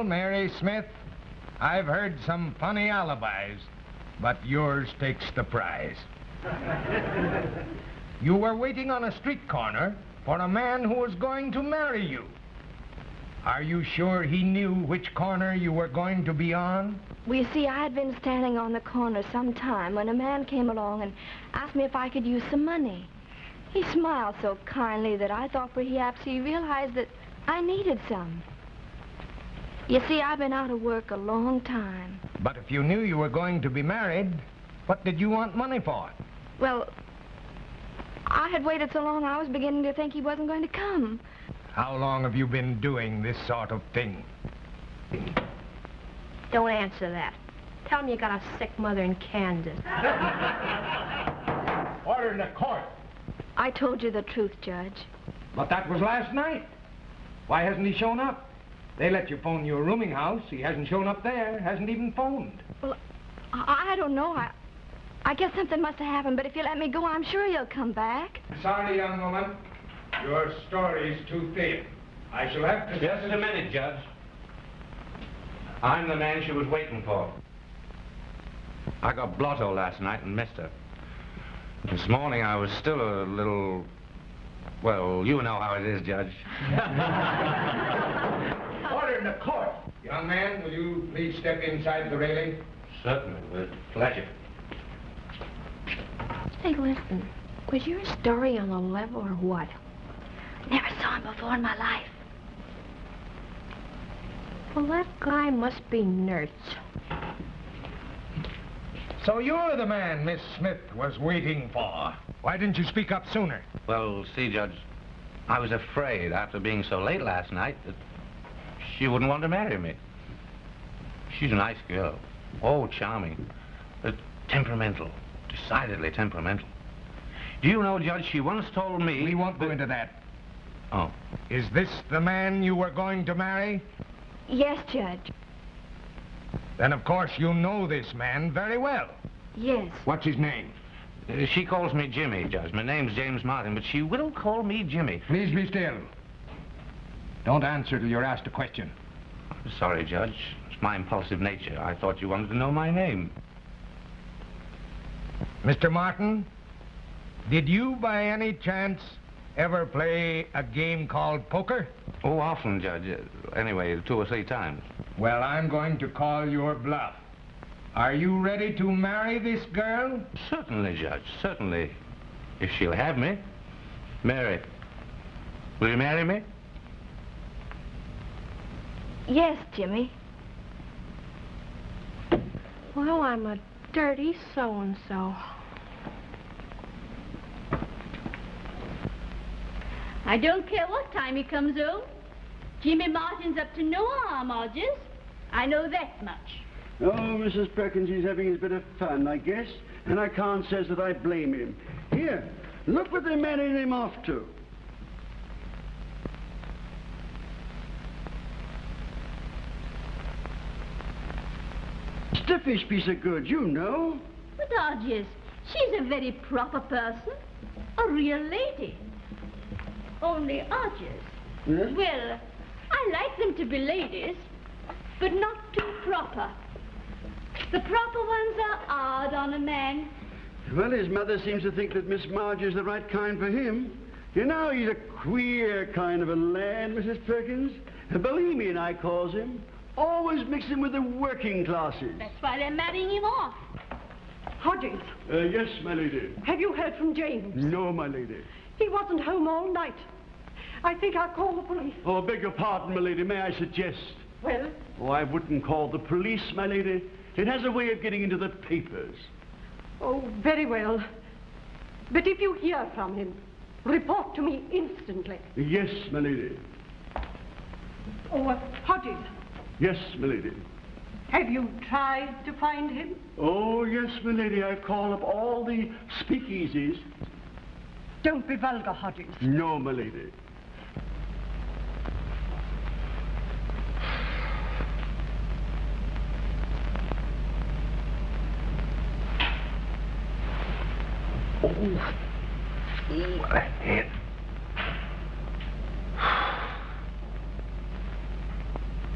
Mary Smith, I've heard some funny alibis, but yours takes the prize. You were waiting on a street corner for a man who was going to marry you. Are you sure he knew which corner you were going to be on? Well, you see, I had been standing on the corner some time when a man came along and asked me if I could use some money. He smiled so kindly that I thought perhaps he realized that I needed some. You see, I've been out of work a long time. But if you knew you were going to be married, what did you want money for? Well, I had waited so long I was beginning to think he wasn't going to come. How long have you been doing this sort of thing? Don't answer that. Tell him you got a sick mother in Kansas. Order in the court. I told you the truth, Judge. But that was last night. Why hasn't he shown up? They let you phone your rooming house. He hasn't shown up there, hasn't even phoned. Well, I don't know. I guess something must have happened, but if you let me go, I'm sure he'll come back. Sorry, young woman. Your story's too thin. I shall have to... Just a minute, Judge. I'm the man she was waiting for. I got blotto last night and missed her. This morning I was still a little... Well, you know how it is, Judge. Order in the court. Young man, will you please step inside the railing? Certainly, with pleasure. Hey, listen. Was your story on the level or what? Never saw him before in my life. Well, that guy must be nuts. So you're the man Miss Smith was waiting for. Why didn't you speak up sooner? Well, see, Judge, I was afraid after being so late last night that she wouldn't want to marry me. She's a nice girl. Oh, charming. But temperamental. Decidedly temperamental. Do you know, Judge, she once told me... We won't go into that. Oh. Is this the man you were going to marry? Yes, Judge. Then, of course, you know this man very well. Yes. What's his name? She calls me Jimmy, Judge. My name's James Martin, but she will call me Jimmy. Please be still. Don't answer till you're asked a question. I'm sorry, Judge. It's my impulsive nature. I thought you wanted to know my name. Mr. Martin, did you, by any chance, ever play a game called poker? Oh, often, Judge. Anyway, 2 or 3 times. Well, I'm going to call your bluff. Are you ready to marry this girl? Certainly, Judge. Certainly. If she'll have me. Mary, will you marry me? Yes, Jimmy. Well, I'm a dirty so-and-so. I don't care what time he comes home. Jimmy Martin's up to no harm, Hodges. I know that much. Oh, Mrs. Perkins, he's having his bit of fun, I guess. And I can't say that I blame him. Here, look what they married him off to. Stiffish piece of goods, you know. But Hodges, she's a very proper person. A real lady. Only Hodges. Yes? Well, I like them to be ladies, but not too proper. The proper ones are hard on a man. Well, his mother seems to think that Miss Marge is the right kind for him. You know, he's a queer kind of a lad, Mrs. Perkins. A Bohemian, I calls him. Always mixing with the working classes. That's why they're marrying him off. Hodges, Yes, my lady. have you heard from James? No, my lady. He wasn't home all night. I think I'll call the police. Oh, beg your pardon, my lady. May I suggest? Well, Oh, I wouldn't call the police, my lady. It has a way of getting into the papers. oh, very well. But if you hear from him, report to me instantly. Yes, my lady. Oh, Hodges, Yes, my lady. have you tried to find him? Oh, yes, my lady. I've called up all the speakeasies. Don't be vulgar, Hodges. No, my lady. What a head.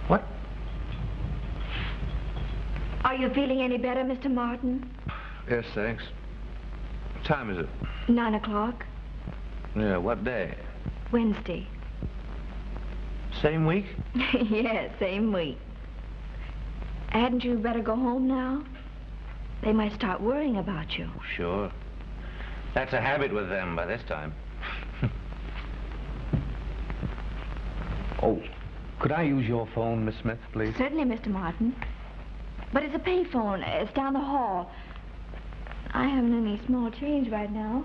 What? Are you feeling any better, Mr. Martin? Yes, thanks. What time is it? 9 o'clock. Yeah, what day? Wednesday. Same week? Yes, same week. Hadn't you better go home now? They might start worrying about you. Sure. That's a habit with them by this time. Oh, could I use your phone, Miss Smith, please? Certainly, Mr. Martin. But it's a payphone. It's down the hall. I haven't any small change right now.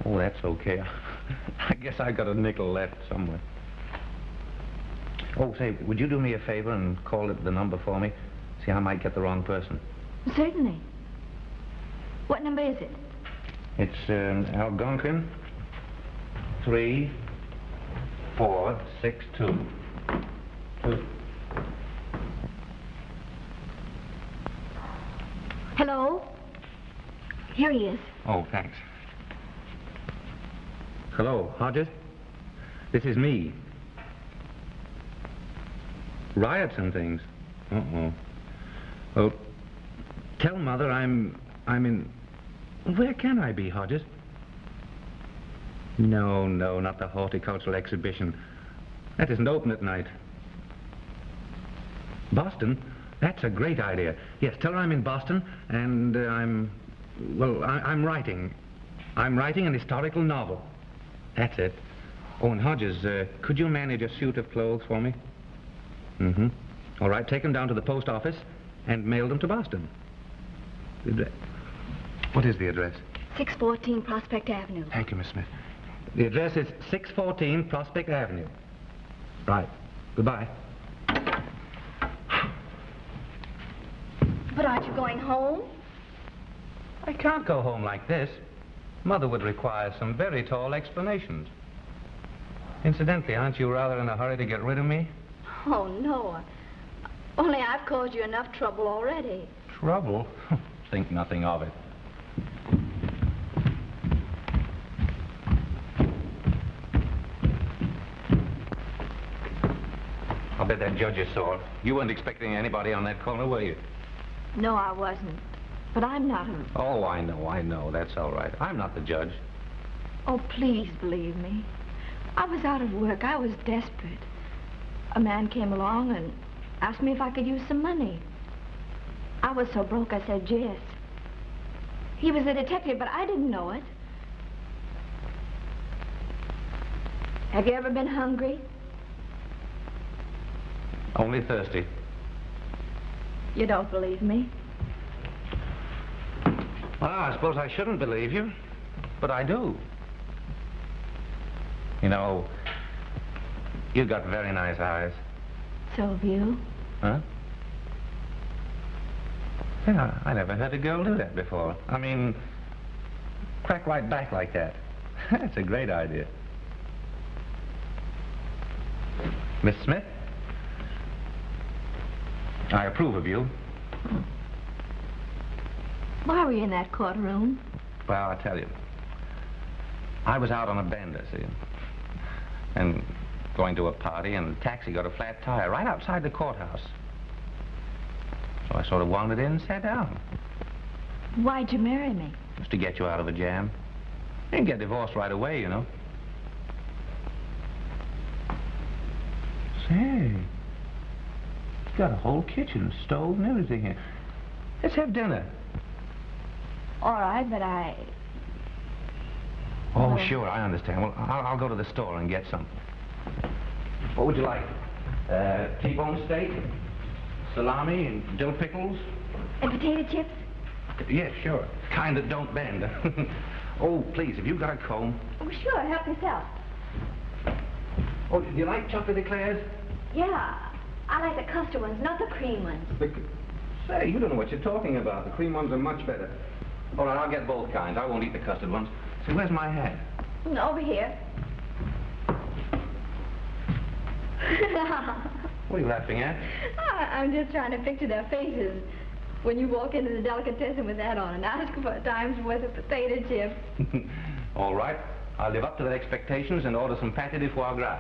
Oh, that's okay. I guess I got a nickel left somewhere. Oh, say, would you do me a favor and call it the number for me? See, I might get the wrong person. Certainly. What number is it? It's Algonquin 3462. Hello? Here he is. Oh, thanks. Hello, Hodges? This is me. Riots and things. Uh-oh. Well, tell Mother I'm in... Where can I be, Hodges? No, not the horticultural exhibition. That isn't open at night. Boston? That's a great idea. Yes, tell her I'm in Boston, and I'm writing. I'm writing an historical novel. That's it. Oh, and Hodges, could you manage a suit of clothes for me? Mm-hmm. All right, take them down to the post office and mail them to Boston. What is the address? 614 Prospect Avenue. Thank you, Miss Smith. The address is 614 Prospect Avenue. Right. Goodbye. But aren't you going home? I can't go home like this. Mother would require some very tall explanations. Incidentally, aren't you rather in a hurry to get rid of me? Oh, no. Only I've caused you enough trouble already. Trouble? Think nothing of it. I'll bet that judge is sore. You weren't expecting anybody on that corner, were you? No, I wasn't. But I'm not a... Oh, I know. That's all right. I'm not the judge. Oh, please believe me. I was out of work. I was desperate. A man came along and asked me if I could use some money. I was so broke, I said yes. He was a detective, but I didn't know it. Have you ever been hungry? Only thirsty. You don't believe me? Well, I suppose I shouldn't believe you, but I do. You know, you've got very nice eyes. So have you. Huh? Yeah, I never heard a girl do that before. I mean, crack right back like that. That's a great idea. Miss Smith? I approve of you. Why were you in that courtroom? Well, I'll tell you. I was out on a bender, see? And going to a party, and the taxi got a flat tire right outside the courthouse. So I sort of wandered in and sat down. Why'd you marry me? Just to get you out of a jam. You can get divorced right away, you know. Say, it's got a whole kitchen, stove, and everything here. Let's have dinner. All right, but I... Oh, sure, I understand. Well, I'll go to the store and get some. What would you like? T-bone steak, salami, and dill pickles? And potato chips? Yes, sure. Kind that don't bend. Oh, please, have you got a comb? Oh, sure, help yourself. Oh, do you like chocolate eclairs? Yeah, I like the custard ones, not the cream ones. Say, you don't know what you're talking about. The cream ones are much better. All right, I'll get both kinds. I won't eat the custard ones. See, where's my hat? Over here. What are you laughing at? I'm just trying to picture their faces when you walk into the delicatessen with that on and ask for a time's worth of potato chips. All right. I'll live up to their expectations and order some pâté de foie gras.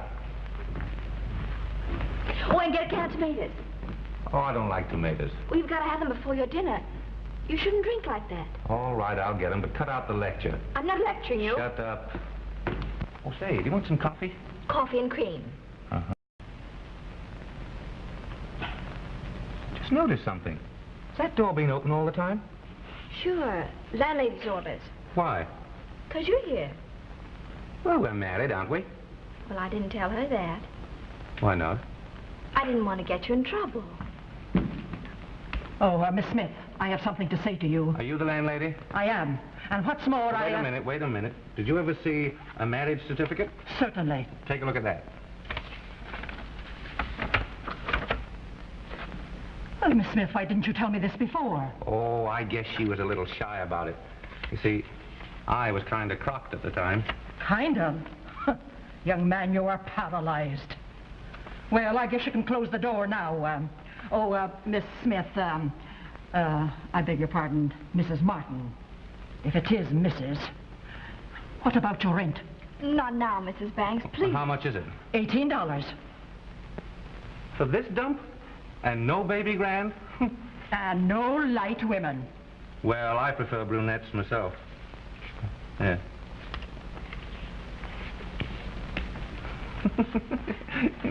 Oh, and get a can of tomatoes. Oh, I don't like tomatoes. Well, you've got to have them before your dinner. You shouldn't drink like that. All right, I'll get them, but cut out the lecture. I'm not lecturing you. Shut up. Oh, say, do you want some coffee? Coffee and cream. Uh-huh. Just noticed something. Is that door being open all the time? Sure. Landlady's orders. Why? 'Cause you're here. Well, we're married, aren't we? Well, I didn't tell her that. Why not? I didn't want to get you in trouble. Oh, Miss Smith, I have something to say to you. Are you the landlady? I am. And what's more, Wait a minute. Did you ever see a marriage certificate? Certainly. Take a look at that. Well, Miss Smith, why didn't you tell me this before? Oh, I guess she was a little shy about it. You see, I was kind of crocked at the time. Kind of. Young man, you are paralyzed. Well, I guess you can close the door now. Miss Smith, I beg your pardon, Mrs. Martin. If it is Mrs. What about your rent? Not now, Mrs. Banks, please. How much is it? $18. For this dump? And no baby grand? And no light women. Well, I prefer brunettes myself. Yeah.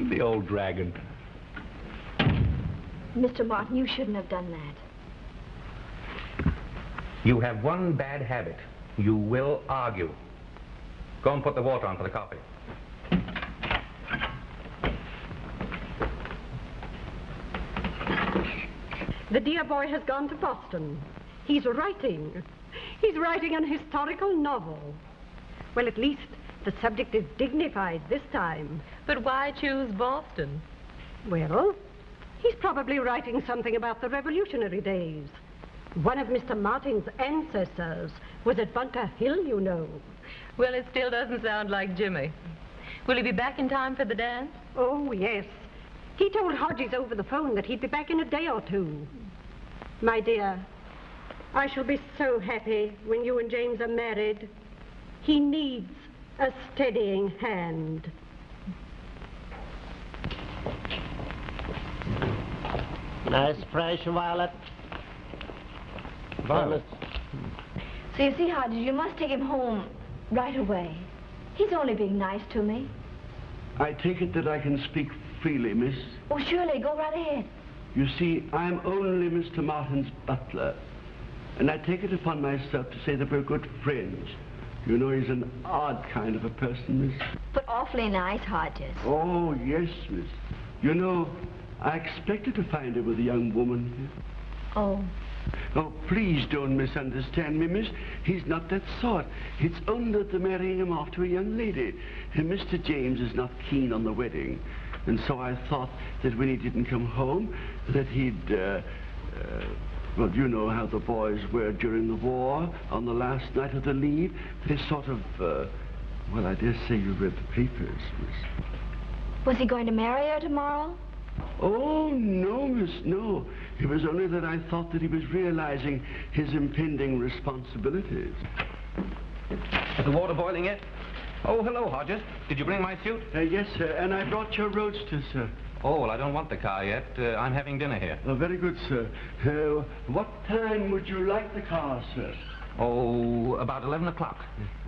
The old dragon. Mr. Martin, you shouldn't have done that. You have one bad habit. You will argue. Go and put the water on for the coffee. The dear boy has gone to Boston. He's writing. He's writing an historical novel. Well, at least the subject is dignified this time. But why choose Boston? Well, he's probably writing something about the Revolutionary days. One of Mr. Martin's ancestors was at Bunker Hill, you know. Well, it still doesn't sound like Jimmy. Will he be back in time for the dance? Oh, yes. He told Hodges over the phone that he'd be back in a day or two. My dear, I shall be so happy when you and James are married. He needs a steadying hand. Nice fresh violet. Violet. So you see, Hodges, you must take him home right away. He's only being nice to me. I take it that I can speak freely, miss. Oh, surely, go right ahead. You see, I'm only Mr. Martin's butler. And I take it upon myself to say that we're good friends. You know, he's an odd kind of a person, miss. But awfully nice, Hodges. Oh, yes, miss. You know, I expected to find him with a young woman here. Oh. Oh, please don't misunderstand me, miss. He's not that sort. It's only that they're marrying him off to a young lady. And Mr. James is not keen on the wedding. And so I thought that when he didn't come home, that he'd, well, you know how the boys were during the war. On the last night of the leave, they sort of, well, I dare say you read the papers, miss. Was he going to marry her tomorrow? Oh, no, miss, no. It was only that I thought that he was realizing his impending responsibilities. Is the water boiling yet? Oh, hello, Hodges. Did you bring my suit? Yes, sir, and I brought your roadster, sir. Oh, well, I don't want the car yet. I'm having dinner here. Oh, very good, sir. What time would you like the car, sir? Oh, about 11 o'clock.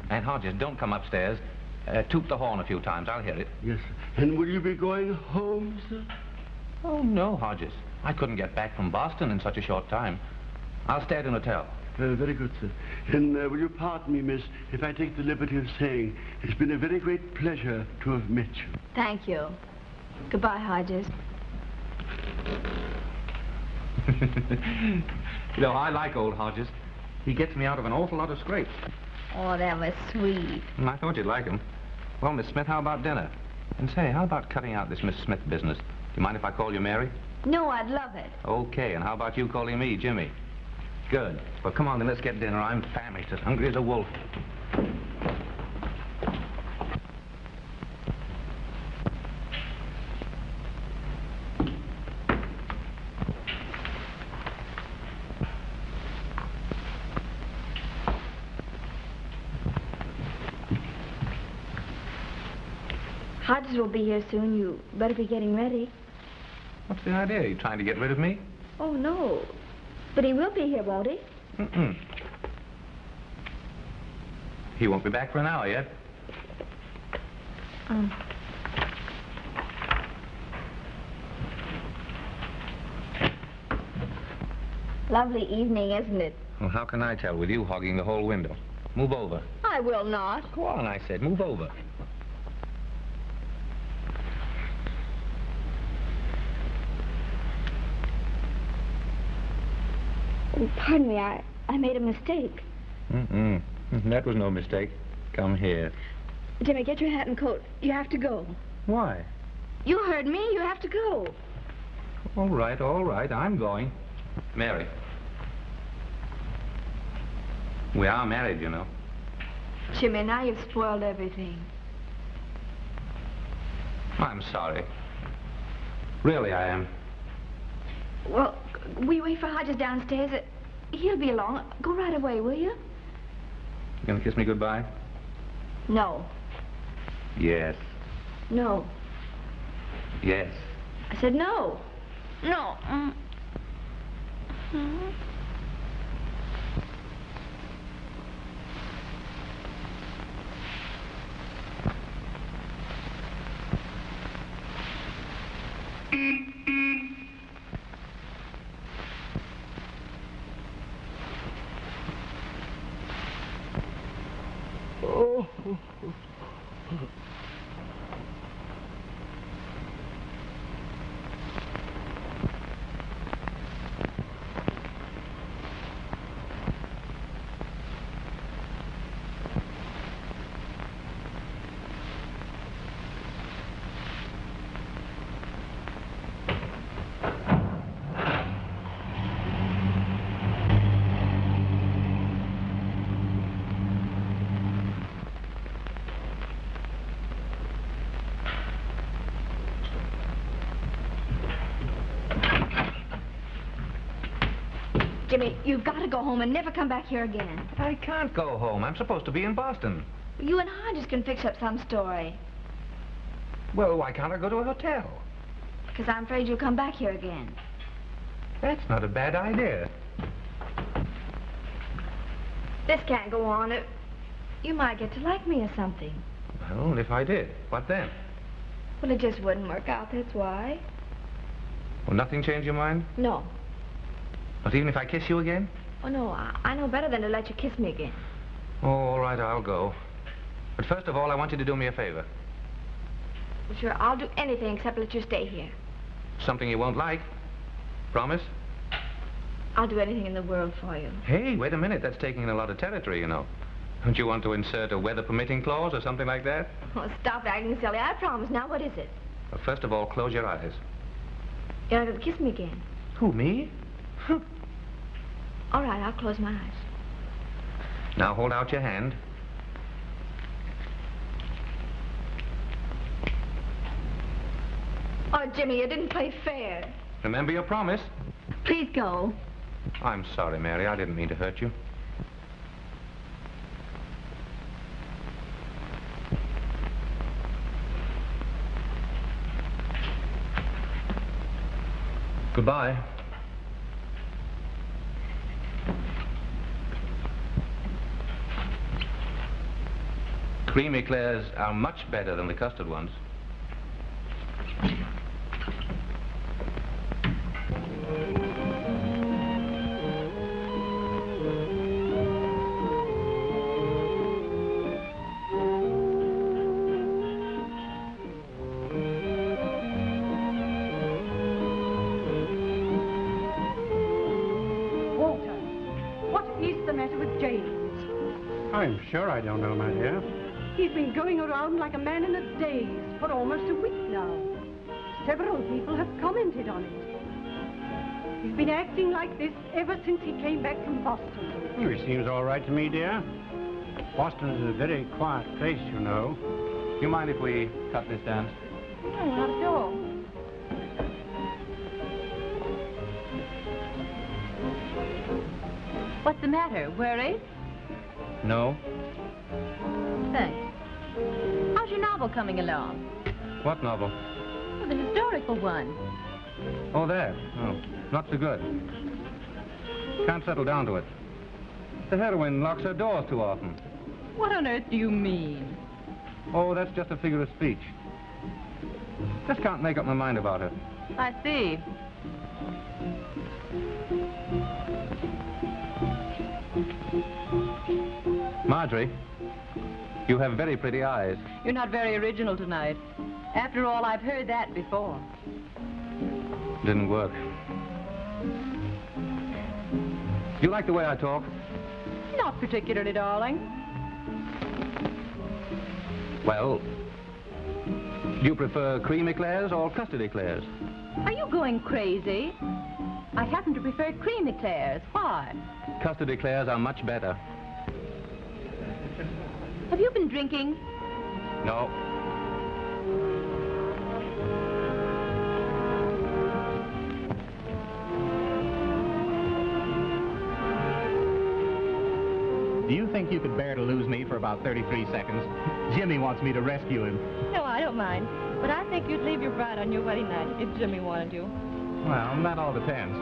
And Hodges, don't come upstairs. Toot the horn a few times. I'll hear it. Yes, sir. And will you be going home, sir? Oh, no, Hodges. I couldn't get back from Boston in such a short time. I'll stay at an hotel. Very good, sir. And will you pardon me, miss, if I take the liberty of saying it's been a very great pleasure to have met you. Thank you. Goodbye, Hodges. You know, I like old Hodges. He gets me out of an awful lot of scrapes. Oh, that was sweet. I thought you'd like him. Well, Miss Smith, how about dinner? And say, how about cutting out this Miss Smith business? Do you mind if I call you Mary? No, I'd love it. Okay, and how about you calling me Jimmy? Good. Well, come on then, let's get dinner. I'm famished, as hungry as a wolf. Hodges will be here soon. You better be getting ready. What's the idea? Are you trying to get rid of me? Oh, no. But he will be here, won't he? Mm-mm. He won't be back for an hour yet. Lovely evening, isn't it? Well, how can I tell with you hogging the whole window? Move over. I will not. Go on, I said. Move over. Oh, pardon me, I made a mistake. Mm-mm. That was no mistake. Come here. Jimmy, get your hat and coat. You have to go. Why? You heard me. You have to go. All right, I'm going. Mary. We are married, you know. Jimmy, now you've spoiled everything. I'm sorry. Really, I am. Well, we wait for Hodges downstairs. He'll be along. Go right away, will you? You gonna kiss me goodbye? No. Yes. No. Yes. I said no. No. Jimmy, you've got to go home and never come back here again. I can't go home. I'm supposed to be in Boston. You and Hodges can fix up some story. Well, why can't I go to a hotel? Because I'm afraid you'll come back here again. That's not a bad idea. This can't go on. You might get to like me or something. Well, if I did, what then? Well, it just wouldn't work out, that's why. Will nothing change your mind? No. Not even if I kiss you again? Oh, no, I know better than to let you kiss me again. Oh, all right, I'll go. But first of all, I want you to do me a favor. Well, sure, I'll do anything except let you stay here. Something you won't like. Promise? I'll do anything in the world for you. Hey, wait a minute. That's taking in a lot of territory, you know. Don't you want to insert a weather-permitting clause or something like that? Oh, stop acting silly. I promise. Now, what is it? Well, first of all, close your eyes. You're not going to kiss me again. Who, me? All right, I'll close my eyes. Now hold out your hand. Oh, Jimmy, you didn't play fair. Remember your promise. Please go. I'm sorry, Mary. I didn't mean to hurt you. Goodbye. Cream eclairs are much better than the custard ones. Walter, what is the matter with James? I'm sure I don't know, my dear. He's been going around like a man in a daze for almost a week now. Several people have commented on it. He's been acting like this ever since he came back from Boston. Oh, he seems all right to me, dear. Boston is a very quiet place, you know. Do you mind if we cut this down? No, not at all. What's the matter? Worried? No. Thanks. How's your novel coming along? What novel? Well, the historical one. Oh, there. Oh, not so good. Can't settle down to it. The heroine locks her doors too often. What on earth do you mean? Oh, that's just a figure of speech. Just can't make up my mind about her. I see. Marjorie, you have very pretty eyes. You're not very original tonight. After all, I've heard that before. Didn't work. You like the way I talk? Not particularly, darling. Well, do you prefer cream eclairs or custard eclairs? Are you going crazy? I happen to prefer cream eclairs. Why? Custard eclairs are much better. Have you been drinking? No. Do you think you could bear to lose me for about 33 seconds? Jimmy wants me to rescue him. No, I don't mind. But I think you'd leave your bride on your wedding night if Jimmy wanted you. Well, that all depends.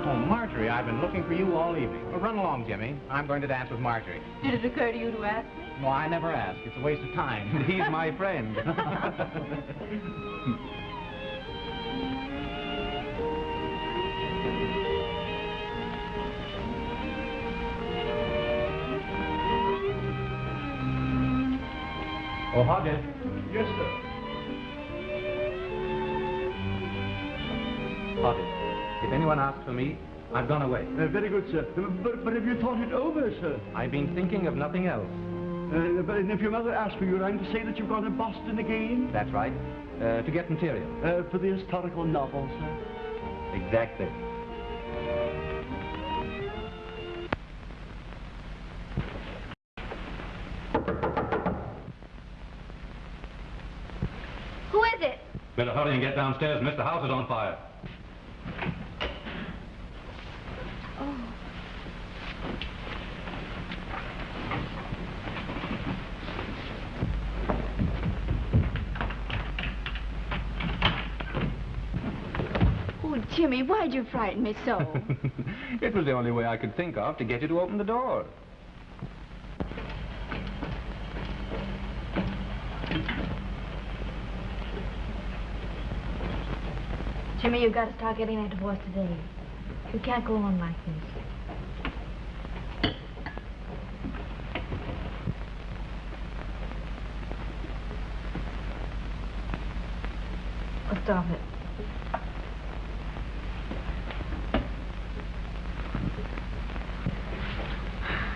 Oh, Marjorie, I've been looking for you all evening. Well, run along, Jimmy. I'm going to dance with Marjorie. Did it occur to you to ask me? No, I never ask. It's a waste of time. He's my friend. Oh, Hodges. Yes, sir. Hodges, if anyone asks for me, I've gone away. Very good, sir. But have you thought it over, sir? I've been thinking of nothing else. But if your mother asks for you, I'm to say that you've gone to Boston again? That's right. To get material. For the historical novel, sir? Exactly. Who is it? Better hurry and get downstairs, Mr. House is on fire. Oh, Jimmy, why'd you frighten me so? It was the only way I could think of to get you to open the door. Jimmy, you've got to start getting that divorce today. You can't go on like this. Oh, stop it.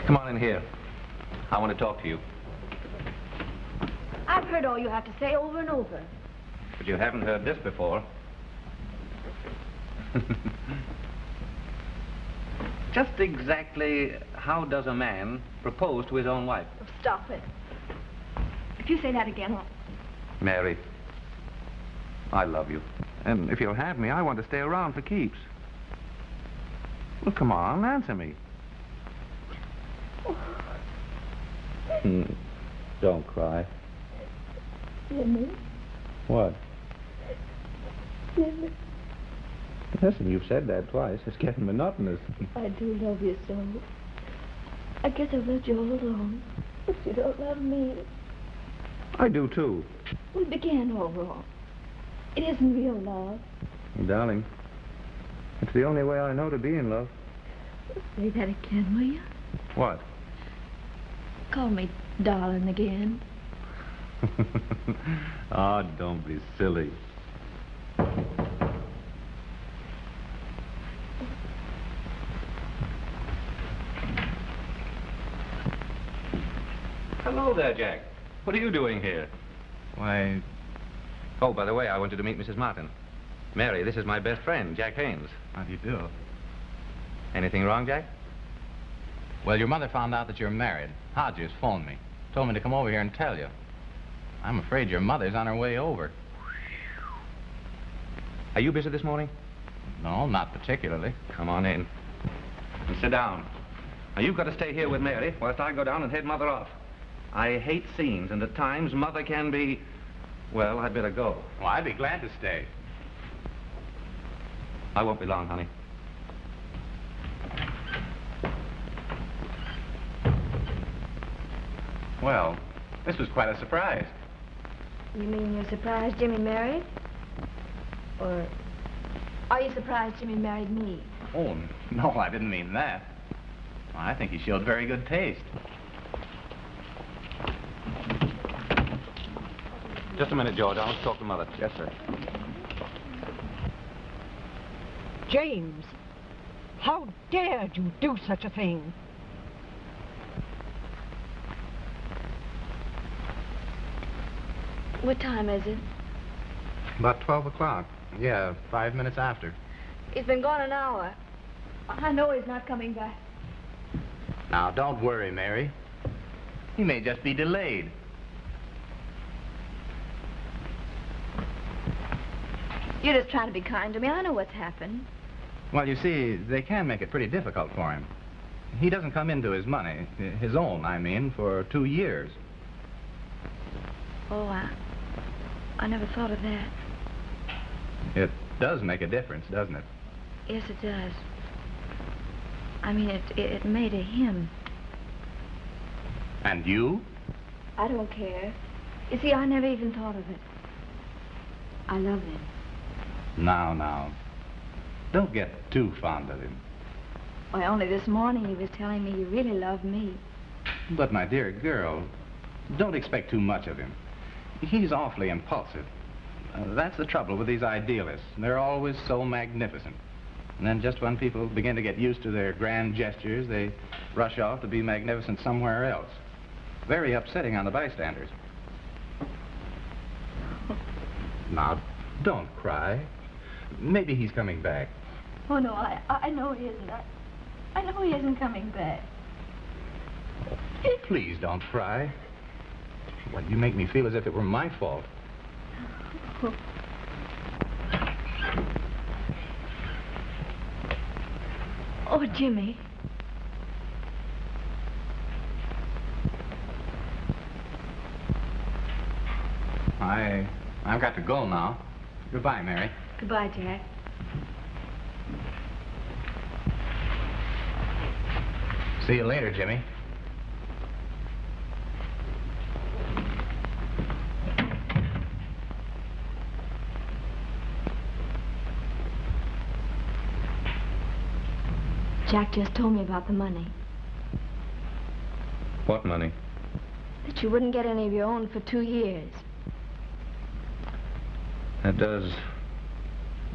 Come on in here. I want to talk to you. I've heard all you have to say over and over. But you haven't heard this before. Just exactly how does a man propose to his own wife? Oh, stop it. If you say that again, I'll... Mary, I love you. And if you'll have me, I want to stay around for keeps. Well, come on, answer me. Don't cry. Jimmy. What? Jimmy. Listen, you've said that twice. It's getting monotonous. I do love you so. I guess I've left you all alone, but you don't love me. I do, too. We began all wrong. It isn't real love. Darling, it's the only way I know to be in love. Say that again, will you? What? Call me darling again. Oh, don't be silly. Hello there, Jack. What are you doing here? Why, Oh, by the way, I wanted to meet Mrs. Martin. Mary, this is my best friend, Jack Haynes. how do you do? Anything wrong, Jack? Well, your mother found out that you're married. Hodges phoned me. Told me to come over here and tell you. I'm afraid your mother's on her way over. Are you busy this morning? No, not particularly. Come on in. And sit down. Now, you've got to stay here with Mary whilst I go down and head Mother off. I hate scenes, and at times Mother can be... Well, I'd better go. Well, I'd be glad to stay. I won't be long, honey. Well, this was quite a surprise. You mean you're surprised Jimmy married? Or are you surprised Jimmy married me? Oh, no, I didn't mean that. I think he showed very good taste. Just a minute, George. I'll talk to Mother. Yes, sir. James, how dared you do such a thing? What time is it? About 12 o'clock. Yeah, 5 minutes after. He's been gone an hour. I know he's not coming back. Now, don't worry, Mary. He may just be delayed. You're just trying to be kind to me. I know what's happened. Well, you see, they can make it pretty difficult for him. He doesn't come into his money, his own, I mean, for 2 years. Oh, I never thought of that. It does make a difference, doesn't it? Yes, it does. I mean, it made to him. And you? I don't care. You see, I never even thought of it. I love him. Now. Don't get too fond of him. Why, only this morning he was telling me he really loved me. But, my dear girl, don't expect too much of him. He's awfully impulsive. That's the trouble with these idealists. They're always so magnificent. And then just when people begin to get used to their grand gestures, they rush off to be magnificent somewhere else. Very upsetting on the bystanders. Now, don't cry. Maybe he's coming back. Oh, no, I know he isn't. I know he isn't coming back. Please don't cry. Well, you make me feel as if it were my fault. Oh, Jimmy. I've got to go now. Goodbye, Mary. Goodbye, Jack. See you later, Jimmy. Jack just told me about the money. What money? That you wouldn't get any of your own for 2 years. That does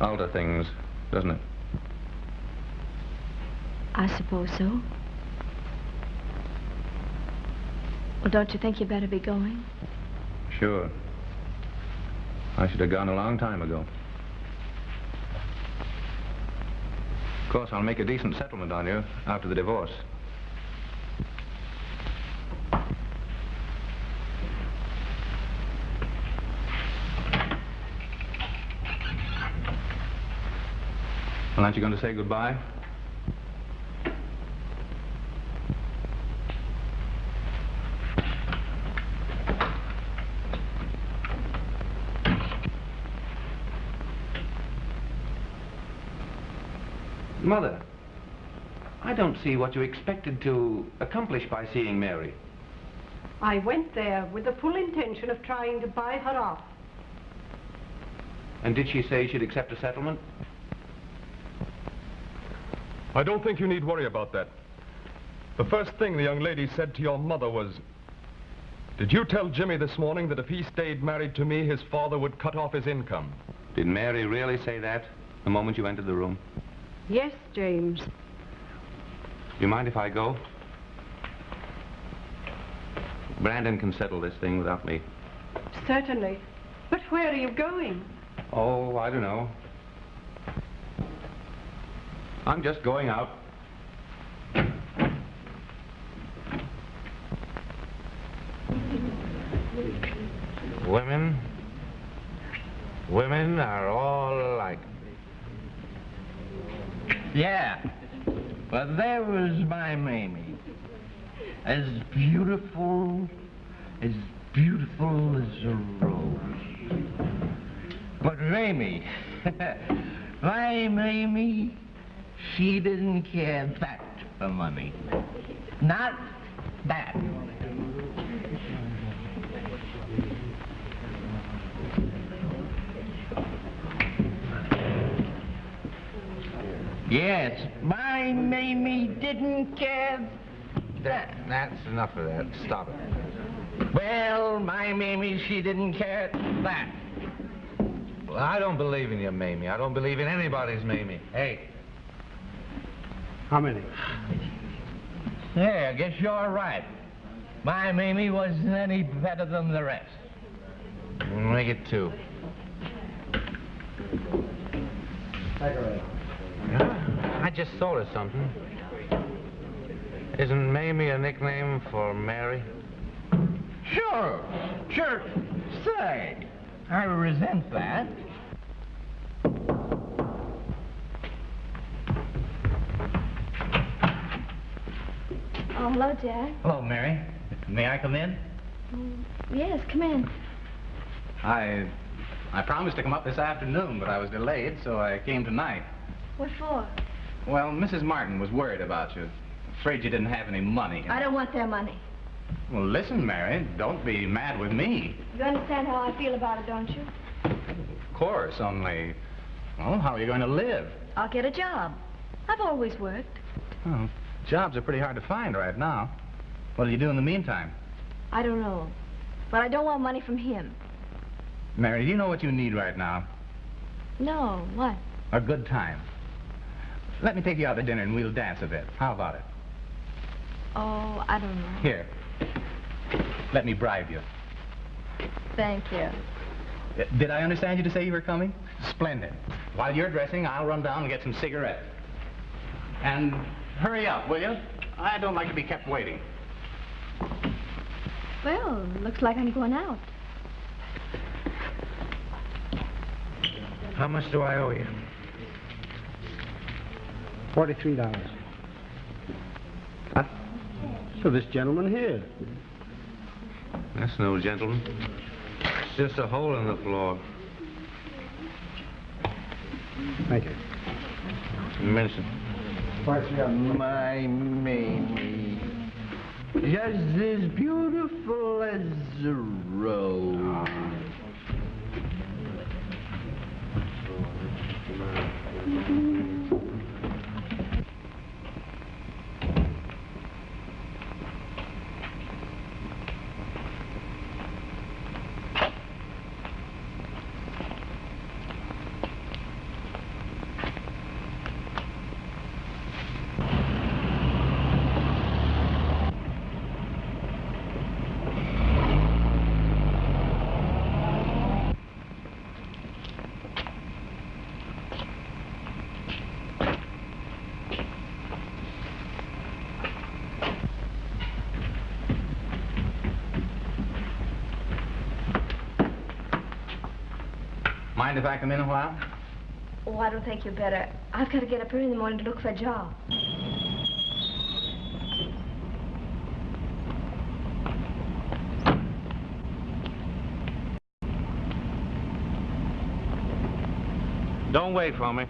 alter things, doesn't it? I suppose so. Well, don't you think you better be going? Sure. I should have gone a long time ago. Of course, I'll make a decent settlement on you after the divorce. Well, aren't you going to say goodbye? Mother, I don't see what you expected to accomplish by seeing Mary. I went there with the full intention of trying to buy her off. And did she say she'd accept a settlement? I don't think you need worry about that. The first thing the young lady said to your mother was, did you tell Jimmy this morning that if he stayed married to me, his father would cut off his income? Did Mary really say that the moment you entered the room? Yes, James. Do you mind if I go? Brandon can settle this thing without me. Certainly. But where are you going? Oh, I don't know. I'm just going out. Women are all alike. Yeah, but there was my Mamie. As beautiful, as beautiful as a rose. But Mamie, my Mamie, she didn't care that for money. Not that. Yes, my Mamie didn't care that. That's enough of that. Stop it. Well, my Mamie, she didn't care that. Well, I don't believe in you, Mamie. I don't believe in anybody's Mamie. Hey. How many? Yeah, I guess you're right. My Mamie wasn't any better than the rest. Make it 2. I just thought of something. Isn't Mamie a nickname for Mary? Sure. Say, I resent that. Oh, hello, Jack. Hello, Mary. May I come in? Yes, come in. I promised to come up this afternoon, but I was delayed, so I came tonight. What for? Well, Mrs. Martin was worried about you. Afraid you didn't have any money. I don't want their money. Well, listen, Mary, don't be mad with me. You understand how I feel about it, don't you? Of course, only, well, how are you going to live? I'll get a job. I've always worked. Oh, jobs are pretty hard to find right now. What do you do in the meantime? I don't know. But I don't want money from him. Mary, do you know what you need right now? No, what? A good time. Let me take you out to dinner and we'll dance a bit. How about it? Oh, I don't know. Here. Let me bribe you. Thank you. Did I understand you to say you were coming? Splendid. While you're dressing, I'll run down and get some cigarettes. And hurry up, will you? I don't like to be kept waiting. Well, looks like I'm going out. How much do I owe you? $43. Huh? So this gentleman here. That's no gentleman. It's just a hole in the floor. Thank you. Mention. My Mamie, just as beautiful as a rose. Mind if I come in a while? Oh, I don't think you better. I've got to get up early in the morning to look for a job. Don't wait for me.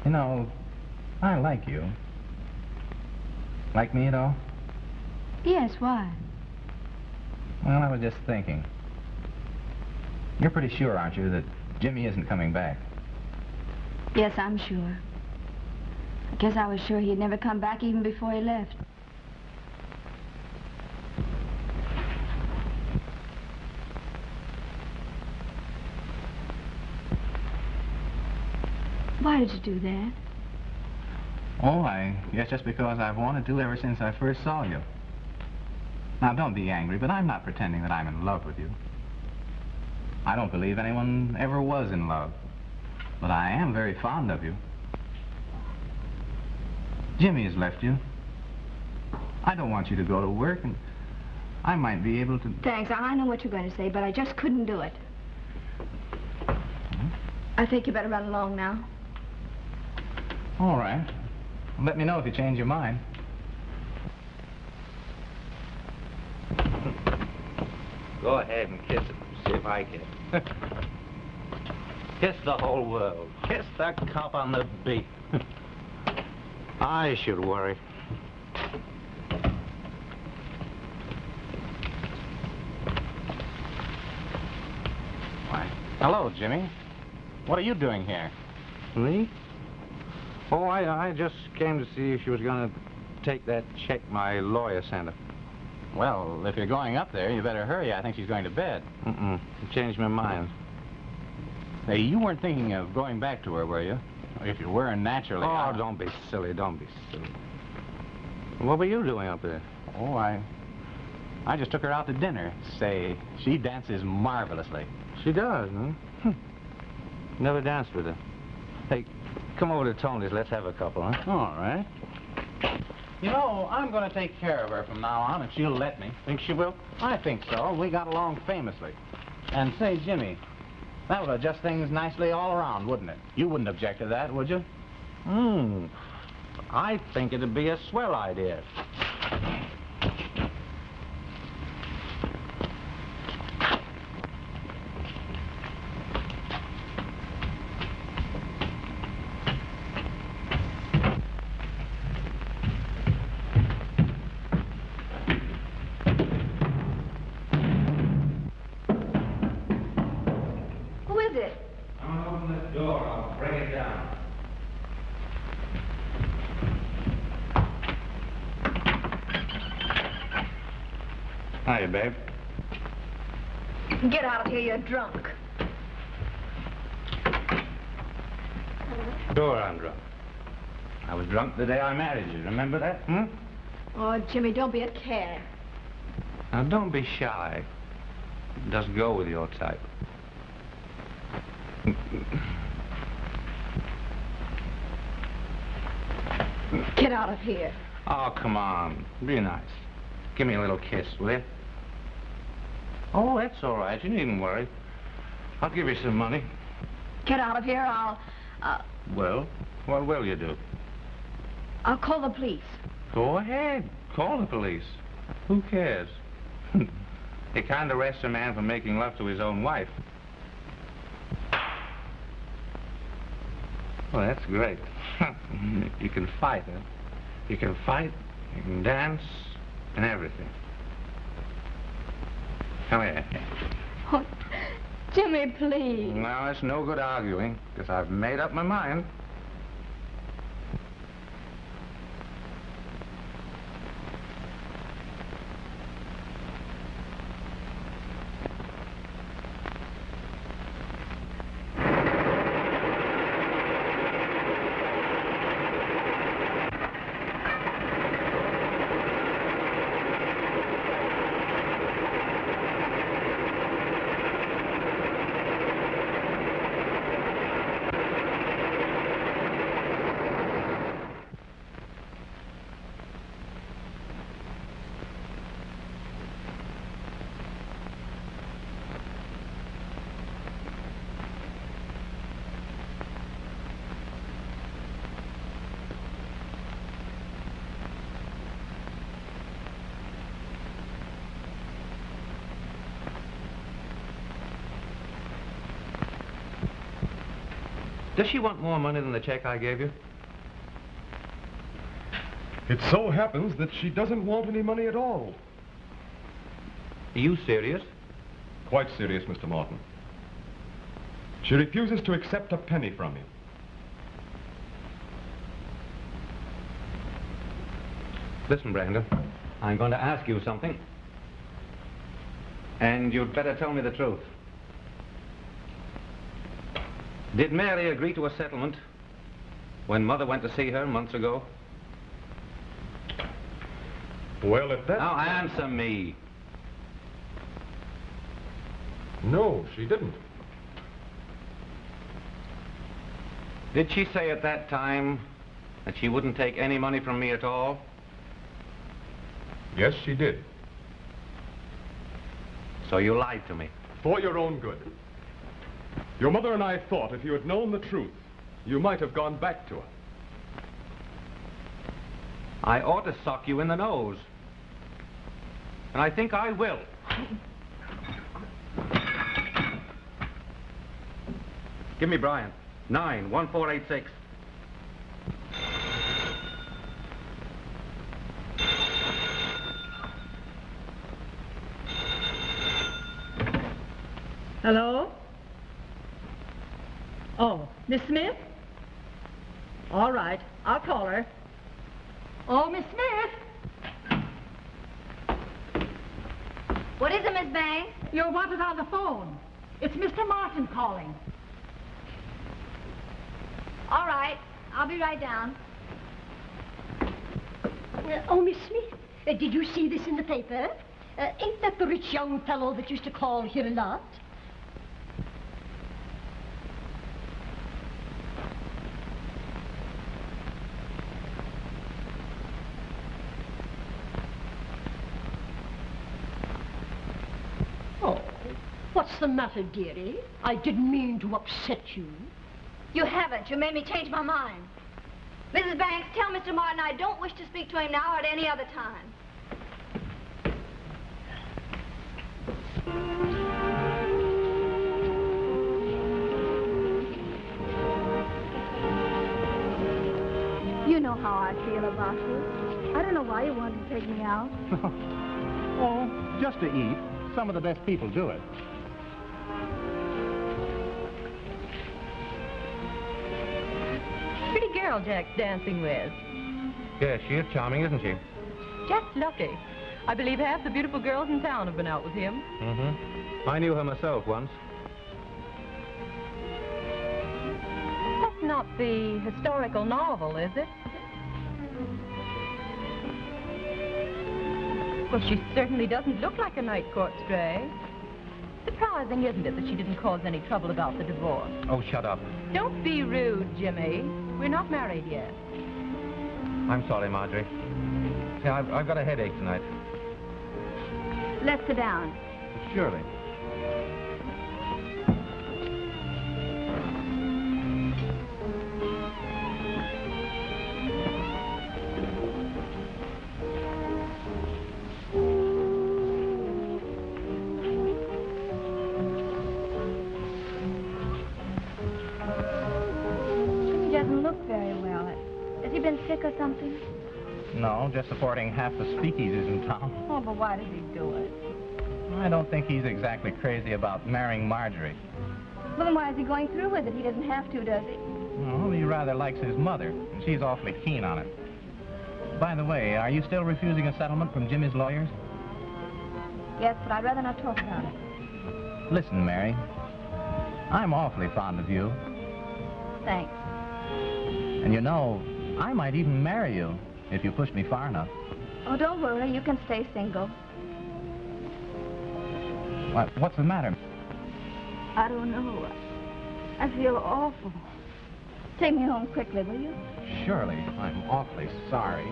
You know, I like you. Like me at all? Yes, why? Well, I was just thinking. You're pretty sure, aren't you, that Jimmy isn't coming back? Yes, I'm sure. I guess I was sure he'd never come back even before he left. Why did you do that? Oh, I guess just because I've wanted to ever since I first saw you. Now, don't be angry, but I'm not pretending that I'm in love with you. I don't believe anyone ever was in love. But I am very fond of you. Jimmy has left you. I don't want you to go to work, and I might be able to... Thanks. I know what you're going to say, but I just couldn't do it. I think you better run along now. All right. Let me know if you change your mind. Go ahead and kiss it. See if I can. Kiss the whole world. Kiss the cop on the beat. I should worry. Why, hello, Jimmy. What are you doing here? Me? Oh, I just came to see if she was going to take that check my lawyer sent her. Well, if you're going up there, you better hurry. I think she's going to bed. I changed my mind. Hey, you weren't thinking of going back to her, were you? If you were, naturally... Oh, don't be silly, don't be silly. What were you doing up there? Oh, I just took her out to dinner. Say, she dances marvelously. She does, huh? Never danced with her. Hey, come over to Tony's. Let's have a couple, huh? All right. You know, I'm going to take care of her from now on, if she'll let me. Think she will? I think so. We got along famously. And say, Jimmy, that would adjust things nicely all around, wouldn't it? You wouldn't object to that, would you? I think it'd be a swell idea. Hiya, babe. Get out of here, you're drunk. Sure, I'm drunk. I was drunk the day I married you. Remember that? Oh, Jimmy, don't be a cad. Now, don't be shy. Just go with your type. Get out of here. Oh, come on. Be nice. Give me a little kiss, will you? Oh, that's all right. You needn't worry. I'll give you some money. Get out of here, I'll... Well, what will you do? I'll call the police. Go ahead. Call the police. Who cares? They can't arrest a man for making love to his own wife. Well, that's great. You can fight, huh? You can fight, you can dance, and everything. Come here. Oh, Jimmy, please. No, it's no good arguing, because I've made up my mind. Does she want more money than the check I gave you? It so happens that she doesn't want any money at all. Are you serious? Quite serious, Mr. Martin. She refuses to accept a penny from you. Listen, Brandon, I'm going to ask you something. And you'd better tell me the truth. Did Mary agree to a settlement when Mother went to see her months ago? Well, if that... Now answer me. No, she didn't. Did she say at that time that she wouldn't take any money from me at all? Yes, she did. So you lied to me. For your own good. Your mother and I thought if you had known the truth, you might have gone back to her. I ought to sock you in the nose. And I think I will. Give me Brian. 91486. Hello? Oh, Miss Smith? All right, I'll call her. Oh, Miss Smith? What is it, Miss Banks? You're wanted on the phone. It's Mr. Martin calling. All right, I'll be right down. Oh, Miss Smith, did you see this in the paper? Ain't that the rich young fellow that used to call here a lot? Oh, what's the matter, dearie? I didn't mean to upset you. You haven't. You made me change my mind. Mrs. Banks, tell Mr. Martin I don't wish to speak to him now or at any other time. You know how I feel about you. I don't know why you wanted to take me out. Oh, just to eat. Some of the best people do it. Pretty girl Jack's dancing with. Yes, she is charming, isn't she? Jack's lucky. I believe half the beautiful girls in town have been out with him. Mm-hmm. I knew her myself once. That's not the historical novel, is it? Well, she certainly doesn't look like a night court stray. Surprising, isn't it, that she didn't cause any trouble about the divorce? Oh, shut up. Don't be rude, Jimmy. We're not married yet. I'm sorry, Marjorie. See, I've got a headache tonight. Let's sit down. Surely. He doesn't look very well. Has he been sick or something? No, just supporting half the speakeasies in town. Oh, but why does he do it? I don't think he's exactly crazy about marrying Marjorie. Well, then why is he going through with it? He doesn't have to, does he? Well, he rather likes his mother, and she's awfully keen on it. By the way, are you still refusing a settlement from Jimmy's lawyers? Yes, but I'd rather not talk about it. Listen, Mary, I'm awfully fond of you. Thanks. And you know, I might even marry you if you push me far enough. Oh, don't worry. You can stay single. What's the matter? I don't know. I feel awful. Take me home quickly, will you? Surely. I'm awfully sorry.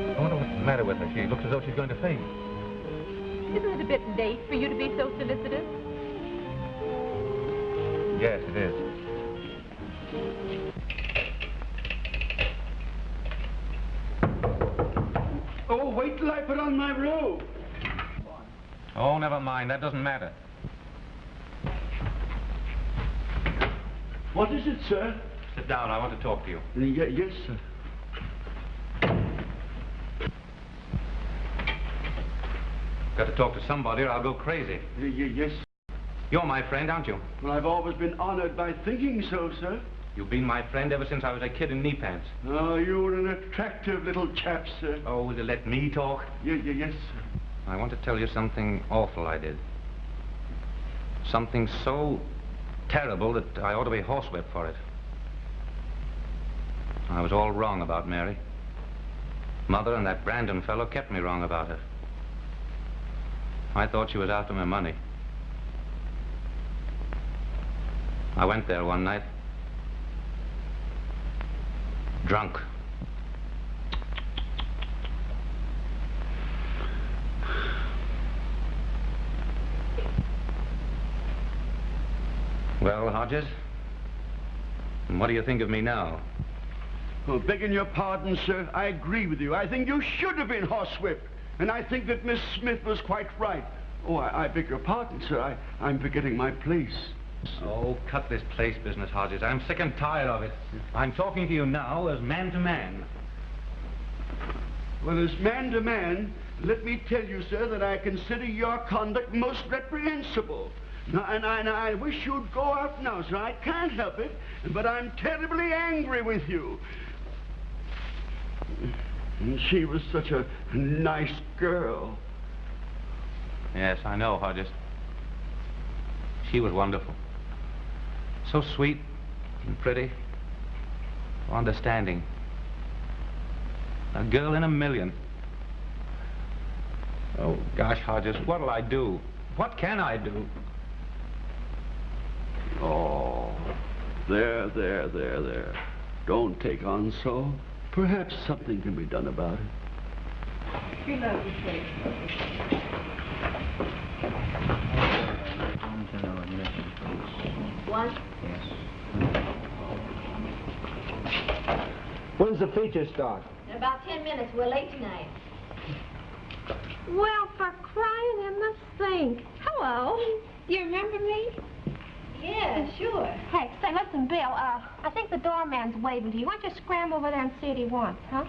I wonder what's the matter with her. She looks as though she's going to faint. Isn't it a bit late for you to be so solicitous? Yes, it is. Oh, wait till I put on my robe. Oh, never mind. That doesn't matter. What is it, sir? Sit down. I want to talk to you. Yes, sir. Got to talk to somebody or I'll go crazy. Yes. You're my friend, aren't you? Well, I've always been honored by thinking so, sir. You've been my friend ever since I was a kid in knee pants. Oh, you're an attractive little chap, sir. Oh, will you let me talk? Yes, sir. I want to tell you something awful I did. Something so terrible that I ought to be horsewhipped for it. I was all wrong about Mary. Mother and that Brandon fellow kept me wrong about her. I thought she was after my money. I went there one night. Drunk. Well, Hodges, what do you think of me now? Oh, begging your pardon, sir, I agree with you. I think you should have been horsewhipped. And I think that Miss Smith was quite right. Oh, I beg your pardon, sir. I'm forgetting my place. Oh, cut this place business, Hodges. I'm sick and tired of it. I'm talking to you now as man to man. Well, as man to man, let me tell you, sir, that I consider your conduct most reprehensible. Now, and I wish you'd go out now, sir. I can't help it, but I'm terribly angry with you. And she was such a nice girl. Yes, I know, Hodges. She was wonderful. So sweet and pretty, understanding. A girl in a million. Oh, gosh, Hodges, what'll I do? What can I do? Oh, there. Don't take on so. Perhaps something can be done about it. She loves you, Kate. What? Yes. When's the feature start? In about 10 minutes. We're late tonight. Well, for crying in the sink. Hello. Do you remember me? Yeah, sure. Hey, say, listen, Bill, I think the doorman's waving to you. Why don't you scram over there and see what he wants, huh?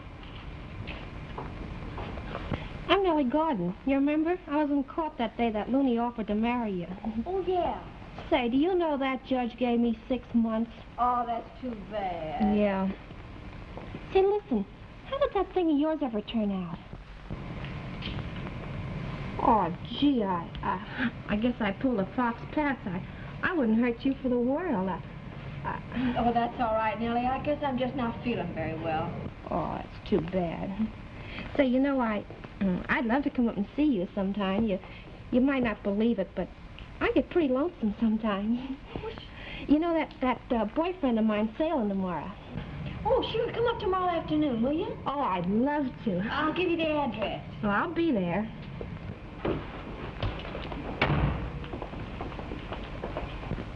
I'm Nellie Gordon. You remember? I was in court that day that Looney offered to marry you. Oh, yeah. Say, do you know that judge gave me 6 months? Oh, that's too bad. Yeah. Say, listen, how did that thing of yours ever turn out? Oh, gee, I guess I pulled a fox pass. I wouldn't hurt you for the world. Oh, that's all right, Nellie. I guess I'm just not feeling very well. Oh, it's too bad. Say, you know, I'd love to come up and see you sometime. You might not believe it, but I get pretty lonesome sometimes. You know that boyfriend of mine sailing tomorrow. Oh, sure. Come up tomorrow afternoon, will you? Oh, I'd love to. I'll give you the address. Well, I'll be there.